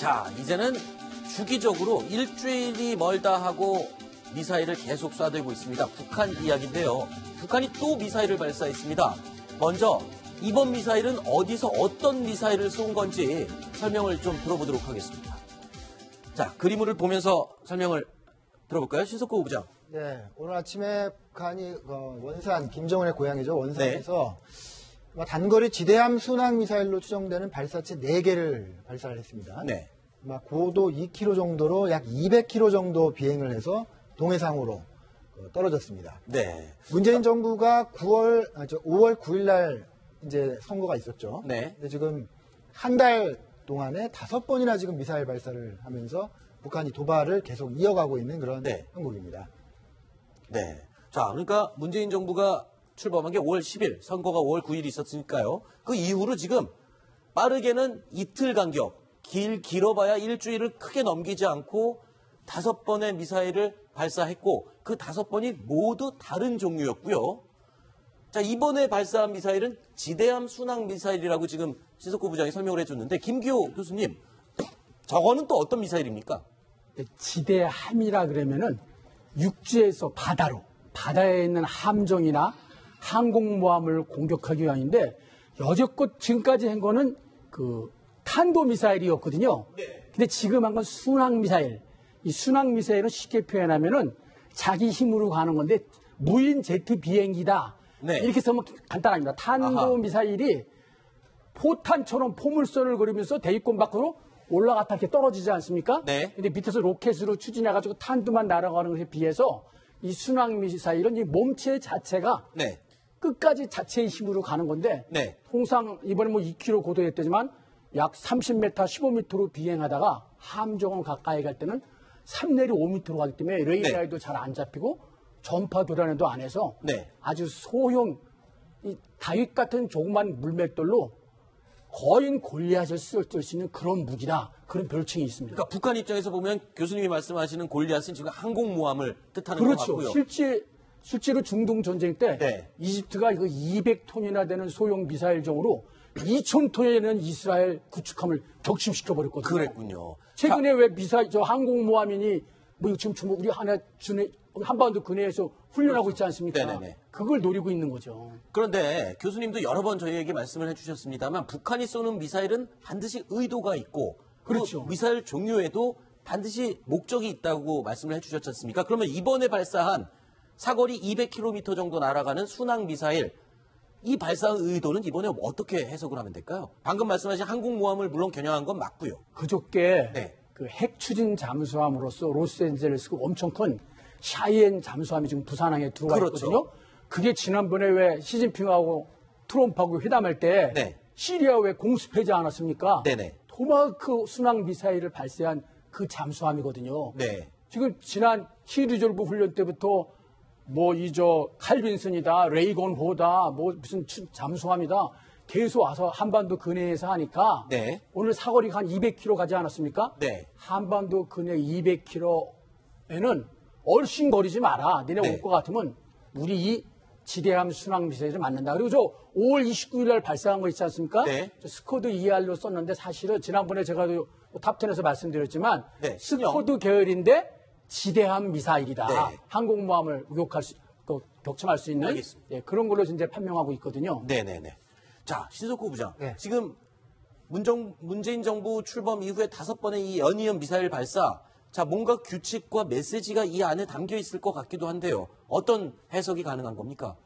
자, 이제는 주기적으로 일주일이 멀다 하고 미사일을 계속 쏴대고 있습니다. 북한 이야기인데요. 북한이 또 미사일을 발사했습니다. 먼저 이번 미사일은 어디서 어떤 미사일을 쏜 건지 설명을 좀 들어보도록 하겠습니다. 자, 그림을 보면서 설명을 들어볼까요? 신석구 후보장. 네, 오늘 아침에 북한이 원산, 김정은의 고향이죠. 원산에서 단거리 지대함 순항 미사일로 추정되는 발사체 4개를 발사를 했습니다. 네. 고도 2km 정도로 약 200km 정도 비행을 해서 동해상으로 떨어졌습니다. 네. 문재인 정부가 5월 9일 날 이제 선거가 있었죠. 네. 근데 지금 한 달 동안에 5번이나 지금 미사일 발사를 하면서 북한이 도발을 계속 이어가고 있는 그런 형국입니다. 네. 자, 그러니까 문재인 정부가 출범한 게 5월 10일, 선거가 5월 9일 있었으니까요. 그 이후로 지금 빠르게는 이틀 간격, 길어봐야 일주일을 크게 넘기지 않고 5번의 미사일을 발사했고 그 5번이 모두 다른 종류였고요. 자, 이번에 발사한 미사일은 지대함 순항 미사일이라고 지금 신석구 부장이 설명을 해줬는데 김기호 교수님, 저거는 또 어떤 미사일입니까? 지대함이라 그러면은 육지에서 바다에 있는 함정이나 항공모함을 공격하기 위함인데 여지껏 지금까지 한 거는 그 탄도미사일이었거든요. 근데 지금 한 건 순항미사일. 이 순항미사일은 쉽게 표현하면은 자기 힘으로 가는 건데 무인 제트 비행기다. 이렇게 쓰면 간단합니다. 탄도미사일이 포탄처럼 포물선을 그리면서 대기권 밖으로 올라갔다 이렇게 떨어지지 않습니까? 근데 밑에서 로켓으로 추진해가지고 탄두만 날아가는 것에 비해서 이 순항미사일은 이 몸체 자체가 끝까지 자체의 힘으로 가는 건데 통상 이번에 2km 고도였지만 약 30m, 15m로 비행하다가 함정원 가까이 갈 때는 3 내리 5m로 가기 때문에 레이더에도 잘 안 잡히고 전파 교란에도 안 해서 아주 소형 이 다윗 같은 조그만 물맷돌로 거인 골리앗을 쓸 수 있는 그런 무기다. 그런 별칭이 있습니다. 그러니까 북한 입장에서 보면 교수님이 말씀하시는 골리앗은 지금 항공모함을 뜻하는 것 같고요. 실제로 중동 전쟁 때 이집트가 이거 200톤이나 되는 소형 미사일정으로 2,000톤에 되는 이스라엘 구축함을 격침시켜 버렸거든요. 그랬군요. 최근에 왜 항공모함이니 지금 우리 한반도 근해에서 훈련하고 있지 않습니까? 그걸 노리고 있는 거죠. 그런데 교수님도 여러 번 저희에게 말씀을 해주셨습니다만 북한이 쏘는 미사일은 반드시 의도가 있고 그렇죠. 그 미사일 종류에도 반드시 목적이 있다고 말씀을 해주셨지 않습니까? 그러면 이번에 발사한 사거리 200km 정도 날아가는 순항 미사일 이 발사한 의도는 이번에 어떻게 해석을 하면 될까요? 방금 말씀하신 항공모함을 물론 겨냥한 건 맞고요. 그저께 그 핵 추진 잠수함으로서 로스앤젤레스 엄청 큰 샤이엔 잠수함이 지금 부산항에 들어와 있거든요. 그게 지난번에 왜 시진핑하고 트럼프하고 회담할 때 시리아 왜 공습하지 않았습니까? 토마호크 순항 미사일을 발사한 그 잠수함이거든요. 지금 지난 히리졸브 훈련 때부터 칼빈슨이다, 레이건호다, 무슨 잠수함이다. 계속 와서 한반도 근해에서 하니까 오늘 사거리가 한 200km 가지 않았습니까? 한반도 근해 200km에는 얼씬거리지 마라. 니네 올 것 같으면 우리 이 지대함 순항 미사일을 맞는다. 그리고 저 5월 29일 날 발사한 거 있지 않습니까? 스쿼드 2R로 썼는데 사실은 지난번에 제가 탑10에서 말씀드렸지만 스쿼드 계열인데 지대함 미사일이다. 항공모함을 격침할 수 있는 그런 걸로 이제 판명하고 있거든요. 자, 신석구 부장. 지금 문재인 정부 출범 이후에 5번의 이 연이은 미사일 발사. 자, 뭔가 규칙과 메시지가 이 안에 담겨 있을 것 같기도 한데요. 어떤 해석이 가능한 겁니까?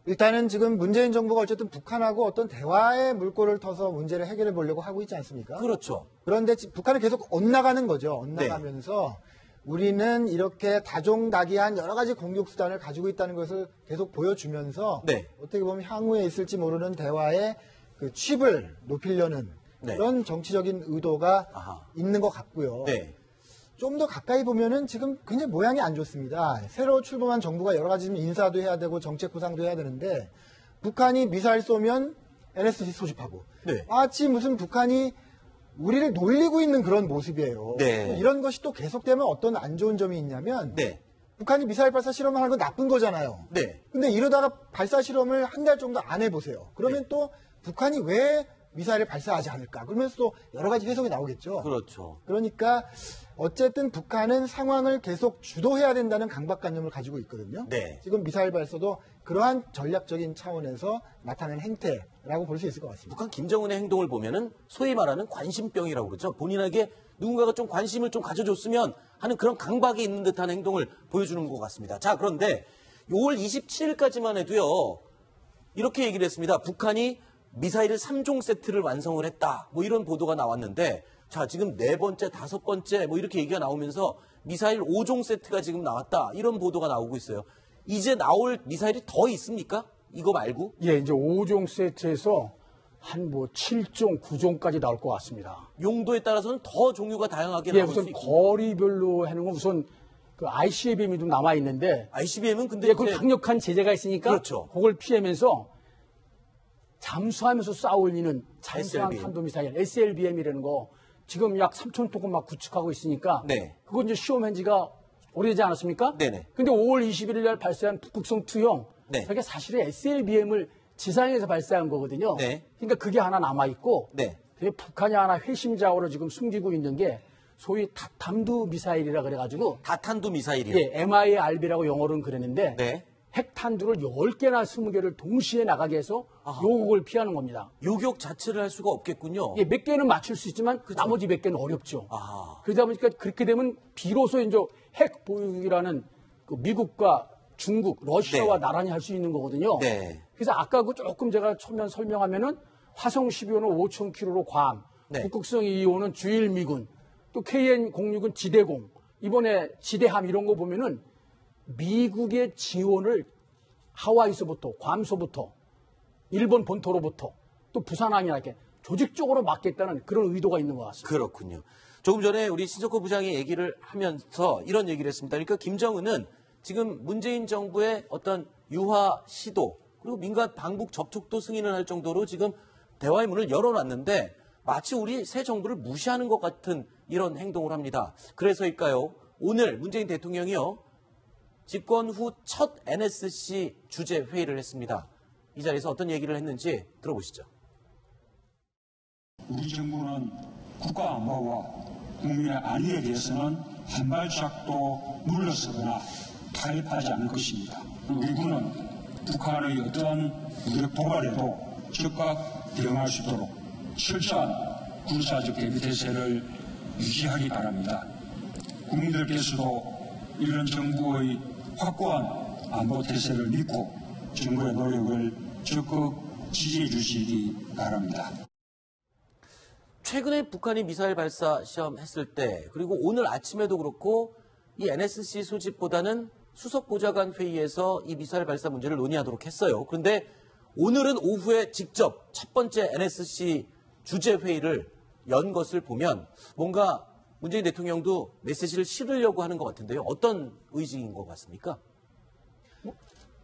일단은 지금 문재인 정부가 어쨌든 북한하고 어떤 대화의 물꼬를 터서 문제를 해결해 보려고 하고 있지 않습니까? 그렇죠. 그런데 북한은 계속 엇나가는 거죠. 엇나가면서 우리는 이렇게 다종다기한 여러 가지 공격 수단을 가지고 있다는 것을 계속 보여주면서 어떻게 보면 향후에 있을지 모르는 대화의 그 칩을 높이려는 그런 정치적인 의도가 있는 것 같고요. 좀 더 가까이 보면은 지금 굉장히 모양이 안 좋습니다. 새로 출범한 정부가 여러 가지 인사도 해야 되고 정책 구상도 해야 되는데 북한이 미사일 쏘면 NSC 소집하고 마치 무슨 북한이 우리를 놀리고 있는 그런 모습이에요. 이런 것이 또 계속되면 어떤 안 좋은 점이 있냐면 북한이 미사일 발사 실험을 하는 건 나쁜 거잖아요. 근데 이러다가 발사 실험을 한 달 정도 안 해보세요. 그러면 또 북한이 왜 미사일을 발사하지 않을까. 그러면서 또 여러 가지 해석이 나오겠죠. 그렇죠. 그러니까 어쨌든 북한은 상황을 계속 주도해야 된다는 강박관념을 가지고 있거든요. 네. 지금 미사일 발사도 그러한 전략적인 차원에서 나타낸 행태라고 볼 수 있을 것 같습니다. 북한 김정은의 행동을 보면은 소위 말하는 관심병이라고 그러죠. 본인에게 누군가가 좀 관심을 좀 가져줬으면 하는 그런 강박이 있는 듯한 행동을 보여주는 것 같습니다. 자, 그런데 5월 27일까지만 해도요. 이렇게 얘기를 했습니다. 북한이 미사일 3종 세트를 완성을 했다. 뭐 이런 보도가 나왔는데 자, 지금 4번째, 5번째 뭐 이렇게 얘기가 나오면서 미사일 5종 세트가 지금 나왔다. 이런 보도가 나오고 있어요. 이제 나올 미사일이 더 있습니까? 이거 말고? 예, 이제 5종 세트에서 한 뭐 7종, 9종까지 나올 것 같습니다. 용도에 따라서는 더 종류가 다양하게 예, 나올 수 우선 있고. 거리별로 하는 건 우선 그 ICBM이 좀 남아 있는데 ICBM은 근데 예, 그 강력한 제재가 있으니까 그렇죠. 그걸 피하면서 잠수하면서 쏴올리는 잠수함 SLBM. 탄도미사일 SLBM이라는 거 지금 약 3,000톤 막 구축하고 있으니까 네. 그거 이제 시험 현지가 오래되지 않았습니까? 네네. 근데 5월 21일 날 발사한 북극성 2형 네. 저게 사실은 SLBM을 지상에서 발사한 거거든요. 네. 그러니까 그게 하나 남아 있고 네. 북한이 하나 회심작으로 지금 숨기고 있는 게 소위 다탐두 미사일이라 그래가지고 다탄두 미사일이요. 예, MIRB라고 영어로는 그랬는데 네. 핵탄두를 10개나 20개를 동시에 나가게 해서 요격을 피하는 겁니다. 요격 자체를 할 수가 없겠군요. 예, 몇 개는 맞출 수 있지만 나머지 몇 개는 어렵죠. 아. 그러다 보니까 그렇게 되면 비로소 이제 핵 보유기라는 그 미국과 중국, 러시아와 네. 나란히 할 수 있는 거거든요. 네. 그래서 아까 그 조금 제가 처음에 설명하면은 화성 12호는 5,000km로 괌, 네. 북극성 2호는 주일 미군, 또 KN-06은 지대공, 이번에 지대함 이런 거 보면은 미국의 지원을 하와이서부터, 괌서부터, 일본 본토로부터, 또 부산항이나 이렇게 조직적으로 막겠다는 그런 의도가 있는 것 같습니다. 그렇군요. 조금 전에 우리 신석호 부장이 얘기를 하면서 이런 얘기를 했습니다. 그러니까 김정은은 지금 문재인 정부의 어떤 유화 시도 그리고 민간 방북 접촉도 승인을 할 정도로 지금 대화의 문을 열어놨는데 마치 우리 새 정부를 무시하는 것 같은 이런 행동을 합니다. 그래서일까요? 오늘 문재인 대통령이요. 집권 후 첫 NSC 주재 회의를 했습니다. 이 자리에서 어떤 얘기를 했는지 들어보시죠. 우리 정부는 국가 안보와 국민의 안위에 대해서는 한 발짝도 물러서거나 타협하지 않을 것입니다. 우리 군은 북한의 어떠한 무력 도발에도 즉각 대응할 수 있도록 철저한 군사적 대비 태세를 유지하기 바랍니다. 국민들께서도 이런 정부의 확고한 안보 태세를 믿고 정부의 노력을 적극 지지해 주시기 바랍니다. 최근에 북한이 미사일 발사 시험했을 때 그리고 오늘 아침에도 그렇고 이 NSC 소집보다는 수석보좌관 회의에서 이 미사일 발사 문제를 논의하도록 했어요. 그런데 오늘은 오후에 직접 첫 번째 NSC 주재 회의를 연 것을 보면 뭔가 문재인 대통령도 메시지를 실으려고 하는 것 같은데요. 어떤 의지인 것 같습니까?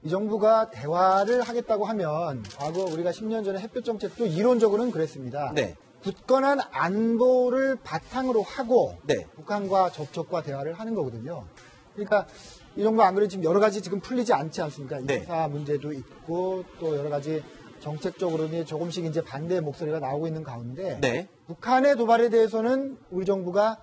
이 정부가 대화를 하겠다고 하면 과거 우리가 10년 전에 햇볕 정책도 이론적으로는 그랬습니다. 네. 굳건한 안보를 바탕으로 하고 네. 북한과 접촉과 대화를 하는 거거든요. 그러니까 이 정부 안 그래도 지금 여러 가지 지금 풀리지 않지 않습니까? 네. 인사 문제도 있고 또 여러 가지 정책적으로는 조금씩 이제 반대 목소리가 나오고 있는 가운데 네. 북한의 도발에 대해서는 우리 정부가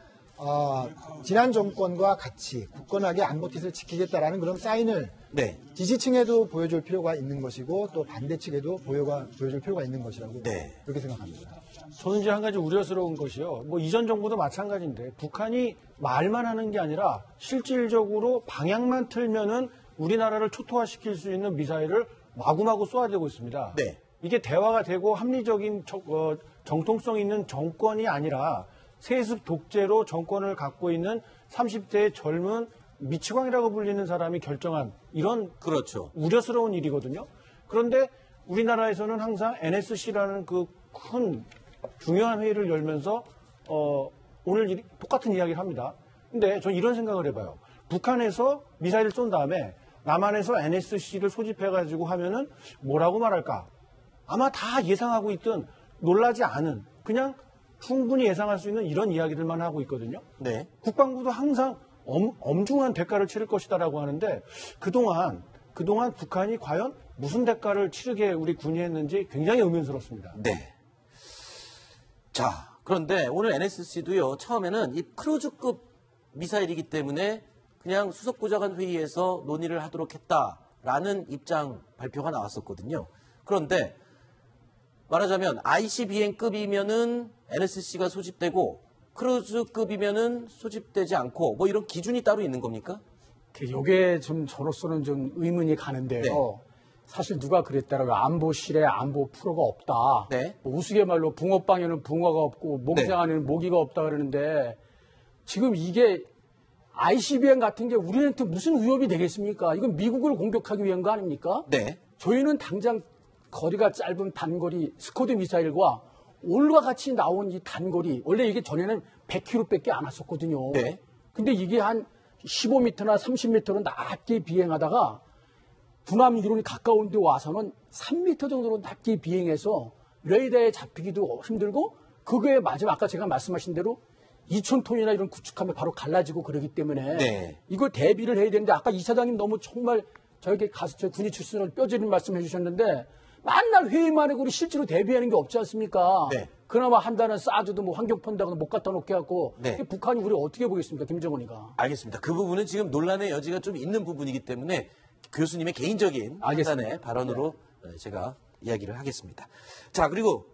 지난 정권과 같이 굳건하게 안보 뜻을 지키겠다라는 그런 사인을 네. 지지층에도 보여줄 필요가 있는 것이고 또 반대 측에도 보여줄 필요가 있는 것이라고 네. 그렇게 생각합니다. 저는 이제 한 가지 우려스러운 것이요. 뭐 이전 정부도 마찬가지인데 북한이 말만 하는 게 아니라 실질적으로 방향만 틀면은 우리나라를 초토화시킬 수 있는 미사일을 마구마구 쏘아대고 있습니다. 네. 이게 대화가 되고 합리적인 정통성 있는 정권이 아니라 세습 독재로 정권을 갖고 있는 30대의 젊은 미치광이라고 불리는 사람이 결정한 이런 그렇죠. 우려스러운 일이거든요. 그런데 우리나라에서는 항상 NSC라는 그 큰 중요한 회의를 열면서 오늘 똑같은 이야기를 합니다. 근데 전 이런 생각을 해봐요. 북한에서 미사일을 쏜 다음에 남한에서 NSC를 소집해가지고 하면은 뭐라고 말할까? 아마 다 예상하고 있던 놀라지 않은 그냥 충분히 예상할 수 있는 이런 이야기들만 하고 있거든요. 네. 국방부도 항상 엄중한 대가를 치를 것이다라고 하는데 그동안 북한이 과연 무슨 대가를 치르게 우리 군이 했는지 굉장히 의문스럽습니다. 네. 자, 그런데 오늘 NSC도요, 처음에는 이 크루즈급 미사일이기 때문에 그냥 수석보좌관 회의에서 논의를 하도록 했다라는 입장 발표가 나왔었거든요. 그런데 말하자면 ICBM급이면은 NSC가 소집되고 크루즈급이면은 소집되지 않고 뭐 이런 기준이 따로 있는 겁니까? 이게 좀 저로서는 좀 의문이 가는데요. 네. 사실 누가 그랬다라고 안보실에 안보 프로가 없다. 네. 뭐 우스갯말로 붕어빵에는 붕어가 없고 모기장 안에는 모기가 없다 그러는데 지금 이게 ICBM 같은 게 우리한테 무슨 위협이 되겠습니까? 이건 미국을 공격하기 위한 거 아닙니까? 네. 저희는 당장 거리가 짧은 단거리 스쿼드 미사일과 올과 같이 나온 이 단거리 원래 이게 전에는 100km밖에 안 왔었거든요. 네. 근데 이게 한 15m나 30m로 낮게 비행하다가 군함 이론이 가까운 데 와서는 3m 정도로 낮게 비행해서 레이더에 잡히기도 힘들고 그거에 마지막 아까 제가 말씀하신 대로 2,000톤이나 이런 구축하면 바로 갈라지고 그러기 때문에 네. 이걸 대비를 해야 되는데 아까 이사장님 너무 정말 저에게 가서 저 군의 출신을 뼈저린 말씀해 주셨는데 맨날 회의만 하고 우리 실제로 대비하는 게 없지 않습니까? 네. 그나마 한다는 사주도 뭐 환경펀드하고 못 갖다 놓게 하고 네. 북한이 우리 어떻게 보겠습니까? 김정은이가. 알겠습니다. 그 부분은 지금 논란의 여지가 좀 있는 부분이기 때문에 교수님의 개인적인 판단의 발언으로 제가 이야기를 하겠습니다. 자, 그리고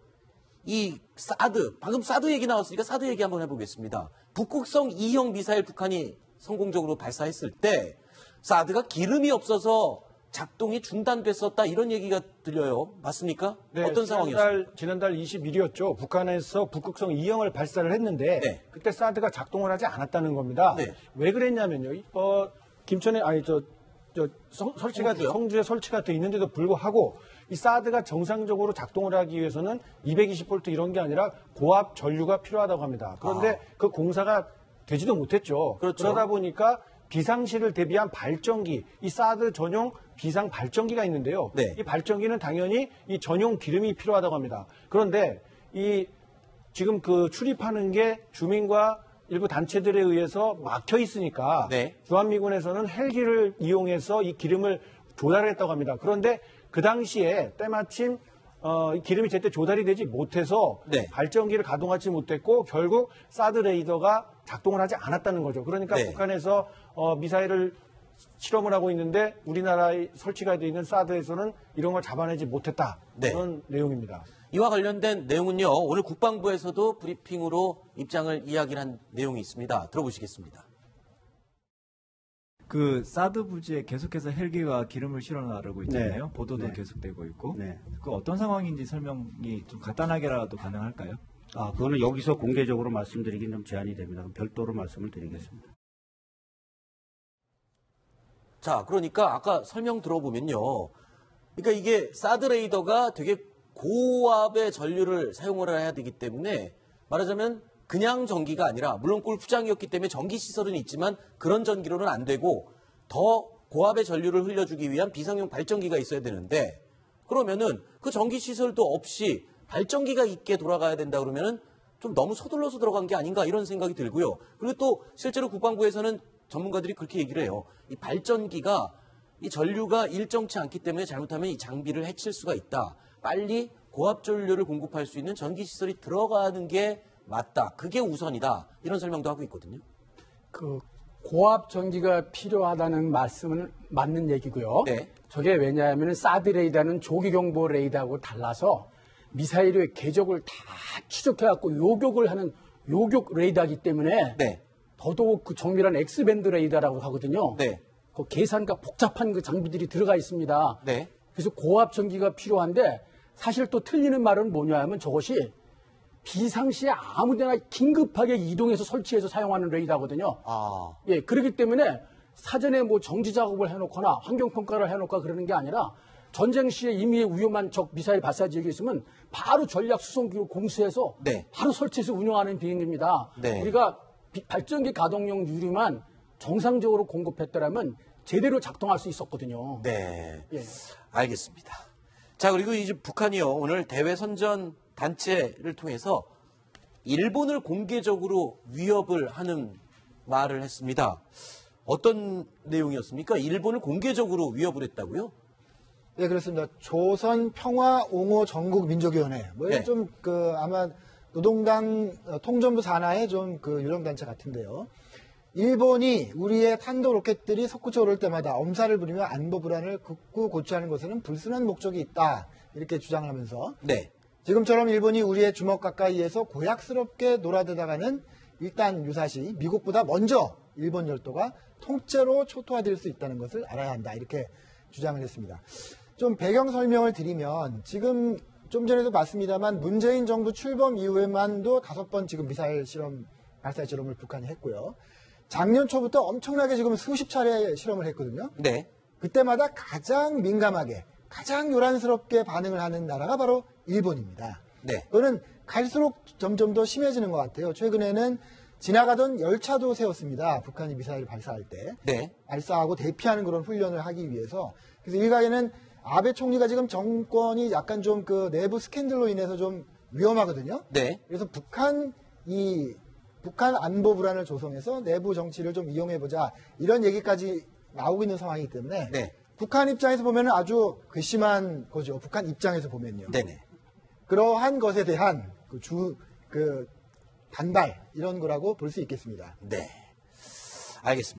이 사드, 방금 사드 얘기 나왔으니까 사드 얘기 한번 해보겠습니다. 북극성 2형 미사일 북한이 성공적으로 발사했을 때 사드가 기름이 없어서 작동이 중단됐었다 이런 얘기가 들려요. 맞습니까? 네, 어떤 상황이었어요? 지난달 21일이었죠. 북한에서 북극성 2형을 발사를 했는데 네. 그때 사드가 작동을 하지 않았다는 겁니다. 네. 왜 그랬냐면요. 김천에 설치가 성주요? 성주에 설치가 돼 있는데도 불구하고 이 사드가 정상적으로 작동을 하기 위해서는 220V 이런 게 아니라 고압 전류가 필요하다고 합니다. 그런데 그 공사가 되지도 못했죠. 그렇죠. 그러다 보니까 비상시를 대비한 발전기, 이 사드 전용 비상 발전기가 있는데요. 네. 이 발전기는 당연히 이 전용 기름이 필요하다고 합니다. 그런데 이 지금 그 출입하는 게 주민과 일부 단체들에 의해서 막혀 있으니까 네. 주한미군에서는 헬기를 이용해서 이 기름을 조달했다고 합니다. 그런데 그 당시에 때마침 이 기름이 제때 조달이 되지 못해서 네. 발전기를 가동하지 못했고 결국 사드 레이더가 작동을 하지 않았다는 거죠. 그러니까 네. 북한에서 미사일을 실험을 하고 있는데 우리나라에 설치가 되어 있는 사드에서는 이런 걸 잡아내지 못했다. 네. 그런 내용입니다. 이와 관련된 내용은요. 오늘 국방부에서도 브리핑으로 입장을 이야기를 한 내용이 있습니다. 들어보시겠습니다. 그 사드 부지에 계속해서 헬기가 기름을 실어 나르고 있잖아요. 네. 보도도 네. 계속되고 있고. 네. 그 어떤 상황인지 설명이 좀 간단하게라도 가능할까요? 그거는 여기서 공개적으로 말씀드리긴 좀 제한이 됩니다. 그럼 별도로 말씀을 드리겠습니다. 자, 그러니까 아까 설명 들어보면요. 그러니까 이게 사드 레이더가 되게 고압의 전류를 사용을 해야 되기 때문에 말하자면 그냥 전기가 아니라 물론 골프장이었기 때문에 전기 시설은 있지만 그런 전기로는 안 되고 더 고압의 전류를 흘려주기 위한 비상용 발전기가 있어야 되는데 그러면은 그 전기 시설도 없이 발전기가 있게 돌아가야 된다 그러면은 좀 너무 서둘러서 들어간 게 아닌가 이런 생각이 들고요. 그리고 또 실제로 국방부에서는 전문가들이 그렇게 얘기를 해요. 이 발전기가 이 전류가 일정치 않기 때문에 잘못하면 이 장비를 해칠 수가 있다. 빨리 고압 전류를 공급할 수 있는 전기 시설이 들어가는 게 맞다. 그게 우선이다. 이런 설명도 하고 있거든요. 그 고압 전기가 필요하다는 말씀은 맞는 얘기고요. 네. 저게 왜냐하면 사드 레이더는 조기 경보 레이더하고 달라서 미사일의 궤적을 다 추적해갖고 요격을 하는 요격 레이더이기 때문에 네. 더더욱 그 정밀한 X밴드 레이더라고 하거든요. 네. 그 계산과 복잡한 그 장비들이 들어가 있습니다. 네. 그래서 고압 전기가 필요한데 사실 또 틀리는 말은 뭐냐 하면 저것이 비상시에 아무데나 긴급하게 이동해서 설치해서 사용하는 레이더거든요. 아. 예, 그렇기 때문에 사전에 뭐 정지 작업을 해놓거나 환경평가를 해놓거나 그러는 게 아니라 전쟁 시에 이미 위험한 적 미사일 발사 지역이 있으면 바로 전략 수송기를 공수해서 네. 바로 설치해서 운영하는 비행기입니다. 네. 우리가 발전기 가동용 유리만 정상적으로 공급했더라면 제대로 작동할 수 있었거든요. 네. 예. 알겠습니다. 자, 그리고 이제 북한이요. 오늘 대외 선전 단체를 통해서 일본을 공개적으로 위협을 하는 말을 했습니다. 어떤 내용이었습니까? 일본을 공개적으로 위협을 했다고요? 네, 그렇습니다. 조선 평화 옹호 전국 민족위원회. 뭐 네. 좀 아마 노동당 통전부 산하의 좀 그 유령단체 같은데요. 일본이 우리의 탄도 로켓들이 솟구쳐 오를 때마다 엄살을 부리며 안보 불안을 극구 고취하는 것에는 불순한 목적이 있다. 이렇게 주장을 하면서 네. 지금처럼 일본이 우리의 주먹 가까이에서 고약스럽게 놀아대다가는 일단 유사시 미국보다 먼저 일본 열도가 통째로 초토화될 수 있다는 것을 알아야 한다. 이렇게 주장을 했습니다. 좀 배경 설명을 드리면 지금 좀 전에도 봤습니다만 문재인 정부 출범 이후에만도 5번 지금 미사일 실험, 발사 실험을 북한이 했고요. 작년 초부터 엄청나게 지금 수십 차례 실험을 했거든요. 네. 그때마다 가장 민감하게, 가장 요란스럽게 반응을 하는 나라가 바로 일본입니다. 네. 그거는 갈수록 점점 더 심해지는 것 같아요. 최근에는 지나가던 열차도 세웠습니다. 북한이 미사일 발사할 때. 네. 발사하고 대피하는 그런 훈련을 하기 위해서. 그래서 일각에는 아베 총리가 지금 정권이 약간 좀 그 내부 스캔들로 인해서 좀 위험하거든요. 네. 그래서 북한 안보 불안을 조성해서 내부 정치를 좀 이용해보자. 이런 얘기까지 나오고 있는 상황이기 때문에. 네. 북한 입장에서 보면 아주 괘씸한 거죠. 북한 입장에서 보면요. 네네. 그러한 것에 대한 반발, 이런 거라고 볼 수 있겠습니다. 네. 알겠습니다.